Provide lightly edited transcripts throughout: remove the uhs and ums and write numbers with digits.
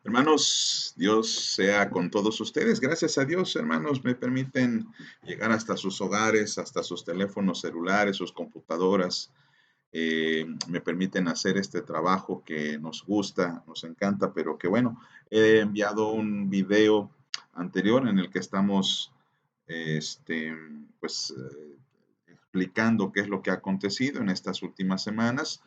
Hermanos, Dios sea con todos ustedes. Gracias a Dios, hermanos, me permiten llegar hasta sus hogares, hasta sus teléfonos celulares, sus computadoras. Me permiten hacer este trabajo que nos gusta, nos encanta, pero que bueno, he enviado un video anterior en el que estamos, este, pues, explicando qué es lo que ha acontecido en estas últimas semanas.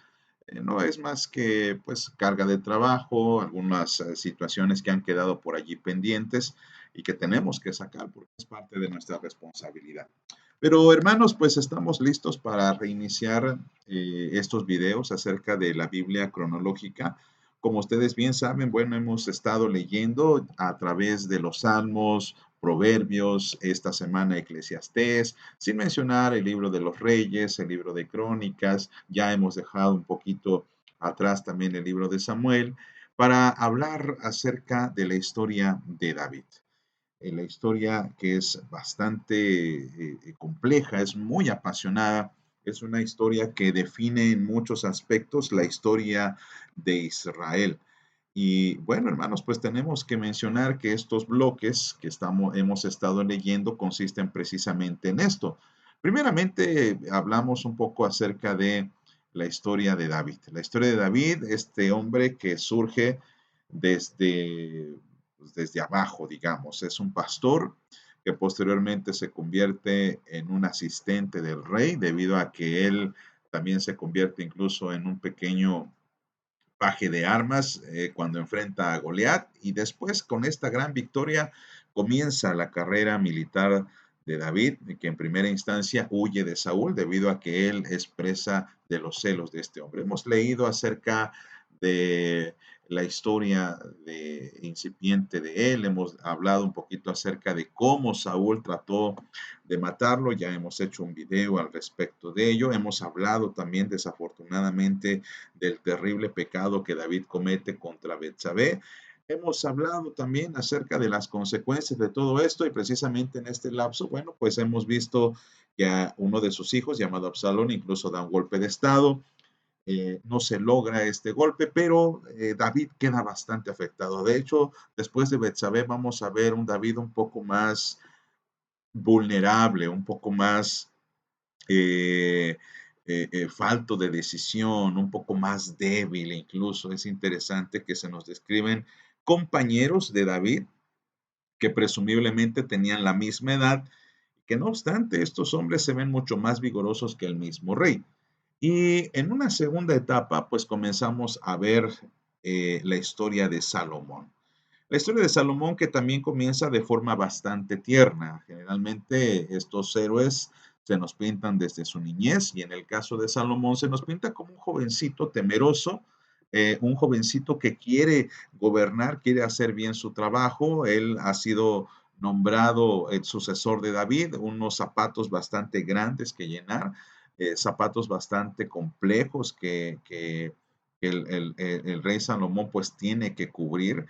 No es más que pues carga de trabajo, algunas situaciones que han quedado por allí pendientes y que tenemos que sacar porque es parte de nuestra responsabilidad. Pero hermanos, pues estamos listos para reiniciar estos videos acerca de la Biblia cronológica. Como ustedes bien saben, bueno, hemos estado leyendo a través de los Salmos, Proverbios, esta semana Eclesiastés, sin mencionar el libro de los Reyes, el libro de Crónicas, ya hemos dejado un poquito atrás también el libro de Samuel, para hablar acerca de la historia de David. La historia que es bastante compleja, es muy apasionada, es una historia que define en muchos aspectos la historia de Israel. Y bueno, hermanos, pues tenemos que mencionar que estos bloques que hemos estado leyendo consisten precisamente en esto. Primeramente, hablamos un poco acerca de la historia de David. La historia de David, este hombre que surge desde, pues, desde abajo, digamos. Es un pastor que posteriormente se convierte en un asistente del rey debido a que él también se convierte incluso en un pequeño paje de armas cuando enfrenta a Goliat y después con esta gran victoria comienza la carrera militar de David, que en primera instancia huye de Saúl debido a que él es presa de los celos de este hombre. Hemos leído acerca de la historia incipiente de él, hemos hablado un poquito acerca de cómo Saúl trató de matarlo, ya hemos hecho un video al respecto de ello, hemos hablado también desafortunadamente del terrible pecado que David comete contra Betsabé. Hemos hablado también acerca de las consecuencias de todo esto y precisamente en este lapso, bueno, pues hemos visto que a uno de sus hijos, llamado Absalón, incluso da un golpe de estado. No se logra este golpe, pero David queda bastante afectado. De hecho, después de Betsabé vamos a ver un David un poco más vulnerable, un poco más eh, falto de decisión, un poco más débil incluso. Es interesante que se nos describen compañeros de David que presumiblemente tenían la misma edad, que no obstante estos hombres se ven mucho más vigorosos que el mismo rey. Y en una segunda etapa, pues comenzamos a ver la historia de Salomón. La historia de Salomón que también comienza de forma bastante tierna. Generalmente estos héroes se nos pintan desde su niñez y en el caso de Salomón se nos pinta como un jovencito temeroso, un jovencito que quiere gobernar, quiere hacer bien su trabajo. Él ha sido nombrado el sucesor de David, unos zapatos bastante grandes que llenar, zapatos bastante complejos que el rey Salomón pues tiene que cubrir.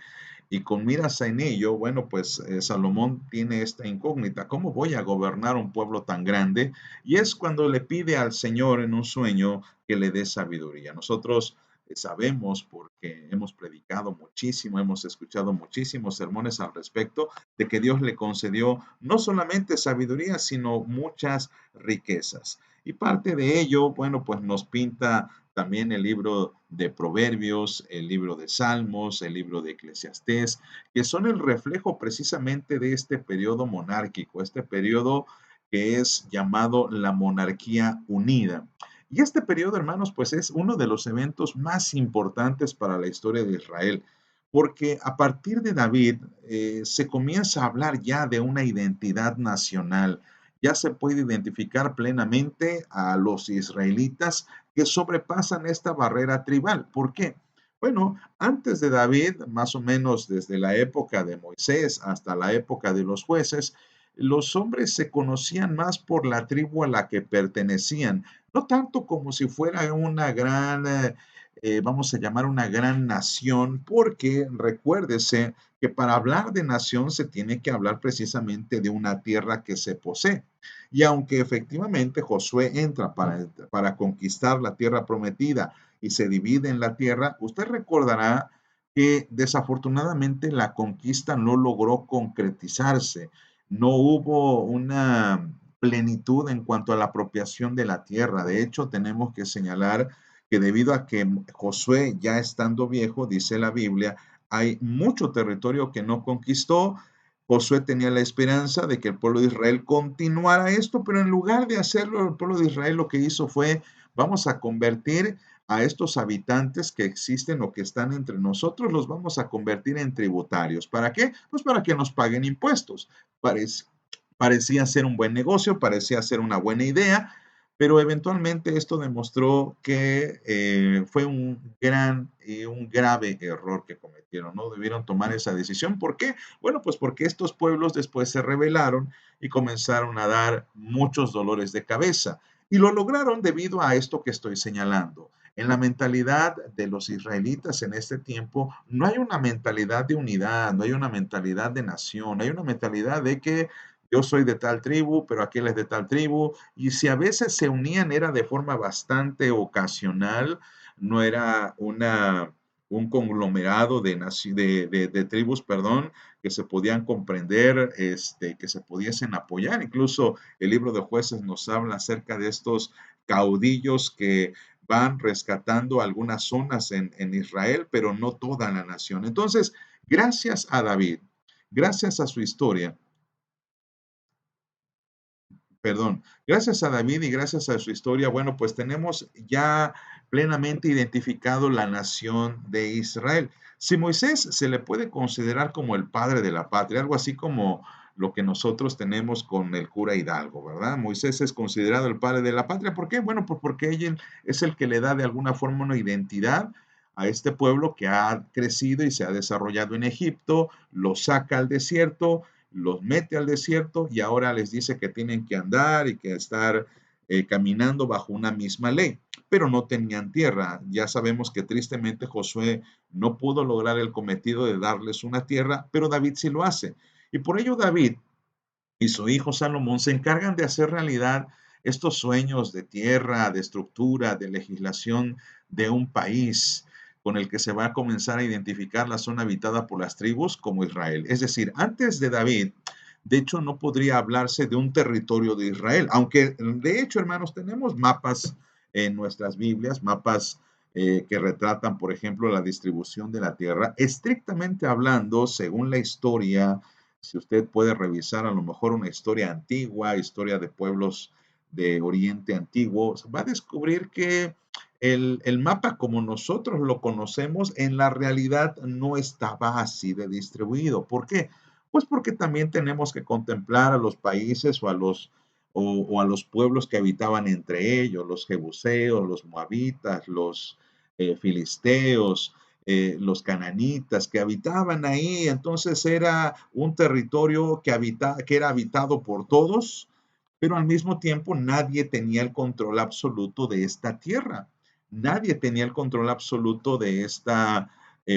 Y con miras en ello, bueno, pues Salomón tiene esta incógnita, ¿cómo voy a gobernar un pueblo tan grande? Y es cuando le pide al Señor en un sueño que le dé sabiduría. Nosotros sabemos, porque hemos predicado muchísimo, hemos escuchado muchísimos sermones al respecto, de que Dios le concedió no solamente sabiduría, sino muchas riquezas. Y parte de ello, bueno, pues nos pinta también el libro de Proverbios, el libro de Salmos, el libro de Eclesiastés, que son el reflejo precisamente de este periodo monárquico, este periodo que es llamado la monarquía unida. Y este periodo, hermanos, pues es uno de los eventos más importantes para la historia de Israel, porque a partir de David se comienza a hablar ya de una identidad nacional, ya se puede identificar plenamente a los israelitas que sobrepasan esta barrera tribal. ¿Por qué? Bueno, antes de David, más o menos desde la época de Moisés hasta la época de los jueces, los hombres se conocían más por la tribu a la que pertenecían, no tanto como si fuera una gran, vamos a llamar una gran nación, porque recuérdese que para hablar de nación se tiene que hablar precisamente de una tierra que se posee. Y aunque efectivamente Josué entra para conquistar la tierra prometida y se divide en la tierra, usted recordará que desafortunadamente la conquista no logró concretizarse. No hubo una plenitud en cuanto a la apropiación de la tierra. De hecho, tenemos que señalar que debido a que Josué, ya estando viejo, dice la Biblia, hay mucho territorio que no conquistó. Josué tenía la esperanza de que el pueblo de Israel continuara esto, pero en lugar de hacerlo, el pueblo de Israel lo que hizo fue, vamos a convertir a estos habitantes que existen o que están entre nosotros, los vamos a convertir en tributarios. ¿Para qué? Pues para que nos paguen impuestos. Parece, parecía ser un buen negocio, parecía ser una buena idea, pero eventualmente esto demostró que fue un gran y un grave error que cometieron. No debieron tomar esa decisión. ¿Por qué? Bueno, pues porque estos pueblos después se rebelaron y comenzaron a dar muchos dolores de cabeza. Y lo lograron debido a esto que estoy señalando. En la mentalidad de los israelitas en este tiempo no hay una mentalidad de unidad, no hay una mentalidad de nación, hay una mentalidad de que yo soy de tal tribu, pero aquel es de tal tribu, y si a veces se unían era de forma bastante ocasional, no era un conglomerado de tribus, perdón, que se podían comprender, que se pudiesen apoyar. Incluso el libro de jueces nos habla acerca de estos caudillos que van rescatando algunas zonas en Israel, pero no toda la nación. Entonces, gracias a David, gracias a su historia, perdón, gracias a David y gracias a su historia, bueno, pues tenemos ya plenamente identificado la nación de Israel. Si Moisés se le puede considerar como el padre de la patria, algo así como lo que nosotros tenemos con el cura Hidalgo, ¿verdad? Moisés es considerado el padre de la patria. ¿Por qué? Bueno, pues porque él es el que le da de alguna forma una identidad a este pueblo que ha crecido y se ha desarrollado en Egipto, lo saca al desierto, los mete al desierto y ahora les dice que tienen que andar y que estar caminando bajo una misma ley, pero no tenían tierra. Ya sabemos que tristemente Josué no pudo lograr el cometido de darles una tierra, pero David sí lo hace. Y por ello David y su hijo Salomón se encargan de hacer realidad estos sueños de tierra, de estructura, de legislación de un país con el que se va a comenzar a identificar la zona habitada por las tribus como Israel. Es decir, antes de David, de hecho, no podría hablarse de un territorio de Israel, aunque de hecho, hermanos, tenemos mapas en nuestras Biblias, mapas que retratan, por ejemplo, la distribución de la tierra. Estrictamente hablando, según la historia, si usted puede revisar a lo mejor una historia antigua, historia de pueblos de Oriente Antiguo, va a descubrir que el mapa como nosotros lo conocemos en la realidad no estaba así de distribuido. ¿Por qué? Pues porque también tenemos que contemplar a los países o a los pueblos que habitaban entre ellos, los jebuseos, los moabitas, los filisteos, los cananitas que habitaban ahí. Entonces era un territorio que era habitado por todos, pero al mismo tiempo nadie tenía el control absoluto de esta tierra. Nadie tenía el control absoluto de esta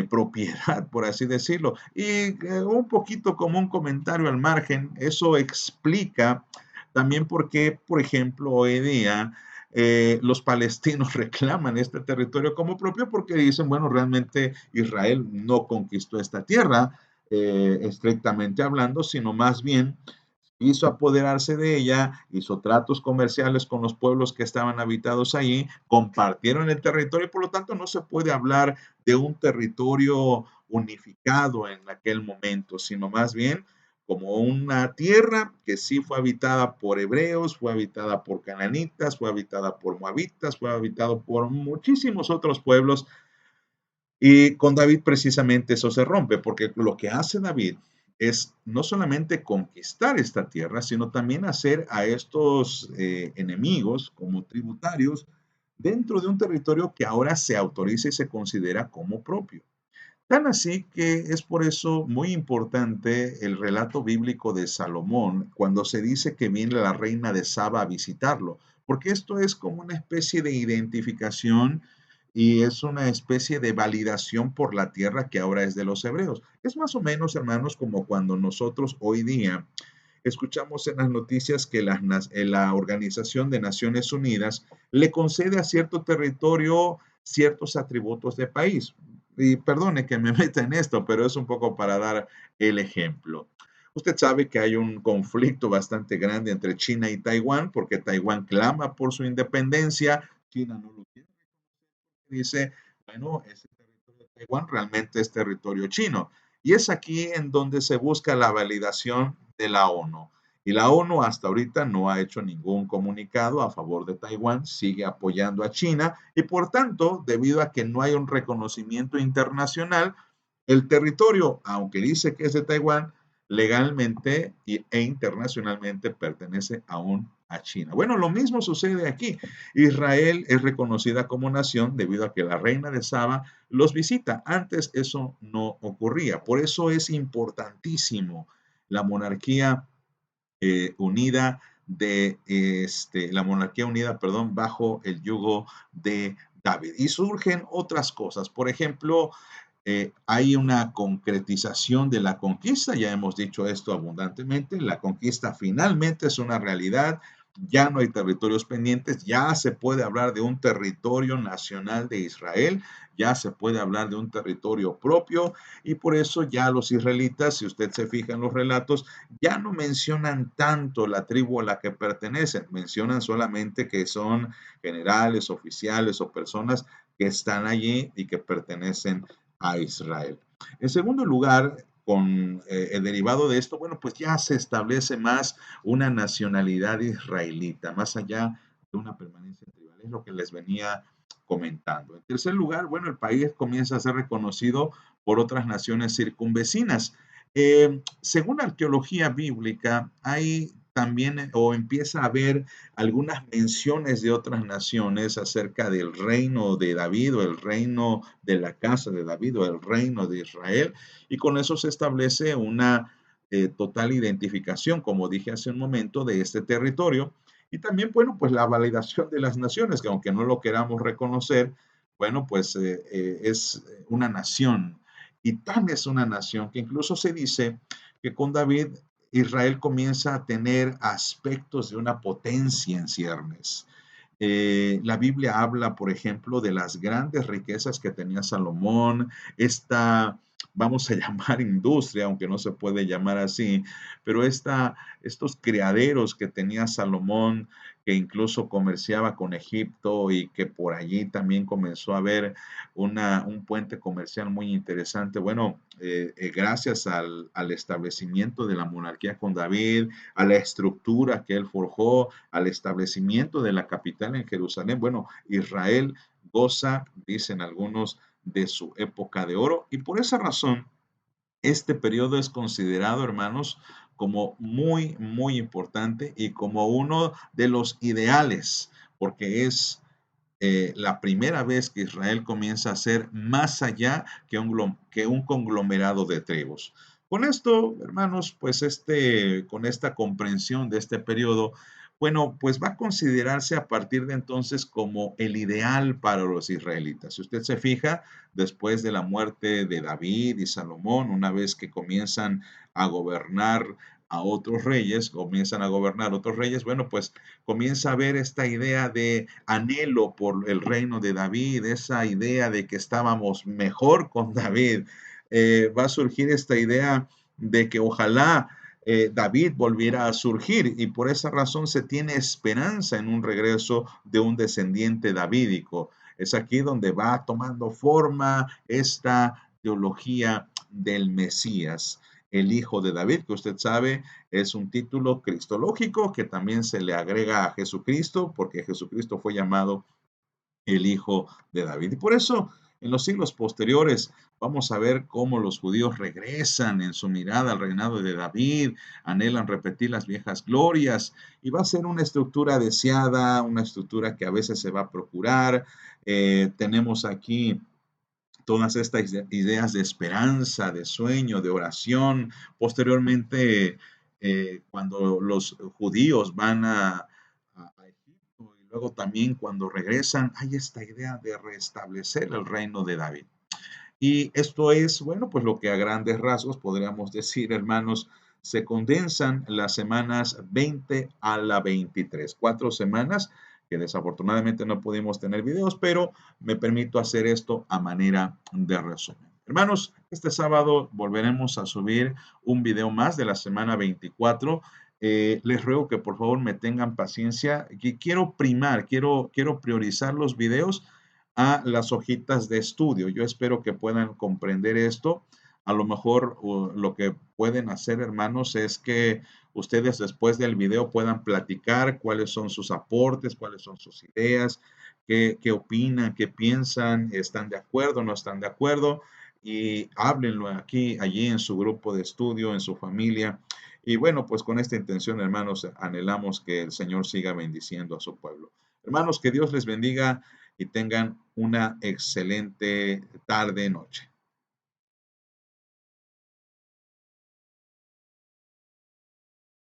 propiedad, por así decirlo. Y un poquito como un comentario al margen, eso explica también por qué, por ejemplo, hoy día los palestinos reclaman este territorio como propio porque dicen, bueno, realmente Israel no conquistó esta tierra, estrictamente hablando, sino más bien hizo apoderarse de ella, hizo tratos comerciales con los pueblos que estaban habitados allí, compartieron el territorio y por lo tanto no se puede hablar de un territorio unificado en aquel momento, sino más bien como una tierra que sí fue habitada por hebreos, fue habitada por cananitas, fue habitada por moabitas, fue habitado por muchísimos otros pueblos y con David precisamente eso se rompe, porque lo que hace David es no solamente conquistar esta tierra, sino también hacer a estos enemigos como tributarios dentro de un territorio que ahora se autoriza y se considera como propio. Tan así que es por eso muy importante el relato bíblico de Salomón cuando se dice que viene la reina de Saba a visitarlo, porque esto es como una especie de identificación y es una especie de validación por la tierra que ahora es de los hebreos. Es más o menos, hermanos, como cuando nosotros hoy día escuchamos en las noticias que la Organización de Naciones Unidas le concede a cierto territorio ciertos atributos de país. y perdone que me meta en esto, pero es un poco para dar el ejemplo. Usted sabe que hay un conflicto bastante grande entre China y Taiwán, porque Taiwán clama por su independencia, China no lo quiere, dice, bueno, ese territorio de Taiwán realmente es territorio chino. Y es aquí en donde se busca la validación de la ONU. Y la ONU hasta ahorita no ha hecho ningún comunicado a favor de Taiwán, sigue apoyando a China y por tanto, debido a que no hay un reconocimiento internacional, el territorio, aunque dice que es de Taiwán, legalmente e internacionalmente pertenece aún a China. Bueno, lo mismo sucede aquí. Israel es reconocida como nación debido a que la reina de Saba los visita. Antes eso no ocurría. Por eso es importantísimo la monarquía unida la monarquía unida, perdón, bajo el yugo de David. Y surgen otras cosas. Por ejemplo, hay una concretización de la conquista, ya hemos dicho esto abundantemente, la conquista finalmente es una realidad, ya no hay territorios pendientes, ya se puede hablar de un territorio nacional de Israel, ya se puede hablar de un territorio propio y por eso ya los israelitas, si usted se fija en los relatos, ya no mencionan tanto la tribu a la que pertenecen, mencionan solamente que son generales, oficiales o personas que están allí y que pertenecen a Israel. En segundo lugar, con el derivado de esto, bueno, pues ya se establece más una nacionalidad israelita, más allá de una permanencia tribal, es lo que les venía comentando. En tercer lugar, bueno, el país comienza a ser reconocido por otras naciones circunvecinas. Según la arqueología bíblica, hay también o empieza a haber algunas menciones de otras naciones acerca del reino de David o el reino de la casa de David o el reino de Israel, y con eso se establece una total identificación, como dije hace un momento, de este territorio. Y también, bueno, pues la validación de las naciones, que aunque no lo queramos reconocer, bueno, pues es una nación. Y tan es una nación que incluso se dice que con David Israel comienza a tener aspectos de una potencia en ciernes. La Biblia habla, por ejemplo, de las grandes riquezas que tenía Salomón, esta, vamos a llamar industria, aunque no se puede llamar así, pero estos criaderos que tenía Salomón, que incluso comerciaba con Egipto y que por allí también comenzó a haber un puente comercial muy interesante. Bueno, gracias al establecimiento de la monarquía con David, a la estructura que él forjó, al establecimiento de la capital en Jerusalén. Bueno, Israel goza, dicen algunos, de su época de oro y por esa razón este periodo es considerado, hermanos, como muy, muy importante y como uno de los ideales, porque es la primera vez que Israel comienza a ser más allá que un conglomerado de tribus. Con esto, hermanos, pues con esta comprensión de este periodo, bueno, pues va a considerarse a partir de entonces como el ideal para los israelitas. Si usted se fija, después de la muerte de David y Salomón, una vez que comienzan a gobernar a otros reyes, comienzan a gobernar otros reyes, bueno, pues comienza a ver esta idea de anhelo por el reino de David, esa idea de que estábamos mejor con David. Va a surgir esta idea de que ojalá David volviera a surgir y por esa razón se tiene esperanza en un regreso de un descendiente davídico. Es aquí donde va tomando forma esta teología del Mesías, el hijo de David, que usted sabe es un título cristológico que también se le agrega a Jesucristo, porque Jesucristo fue llamado el hijo de David. Y por eso, en los siglos posteriores, vamos a ver cómo los judíos regresan en su mirada al reinado de David, anhelan repetir las viejas glorias, y va a ser una estructura deseada, una estructura que a veces se va a procurar. Tenemos aquí todas estas ideas de esperanza, de sueño, de oración. Posteriormente, cuando los judíos van a Egipto y luego también cuando regresan, hay esta idea de restablecer el reino de David. Y esto es, bueno, pues lo que a grandes rasgos podríamos decir, hermanos, se condensan las semanas 20 a la 23, 4 semanas que desafortunadamente no pudimos tener videos, pero me permito hacer esto a manera de resumen. Hermanos, este sábado volveremos a subir un video más de la semana 24. Les ruego que por favor me tengan paciencia, que quiero priorizar los videos a las hojitas de estudio. Yo espero que puedan comprender esto. A lo mejor lo que pueden hacer, hermanos, es que ustedes después del video puedan platicar cuáles son sus aportes, cuáles son sus ideas, qué opinan, qué piensan, están de acuerdo, no están de acuerdo, y háblenlo aquí, allí en su grupo de estudio, en su familia. Y bueno, pues con esta intención, hermanos, anhelamos que el Señor siga bendiciendo a su pueblo. Hermanos, que Dios les bendiga y tengan una excelente tarde, noche.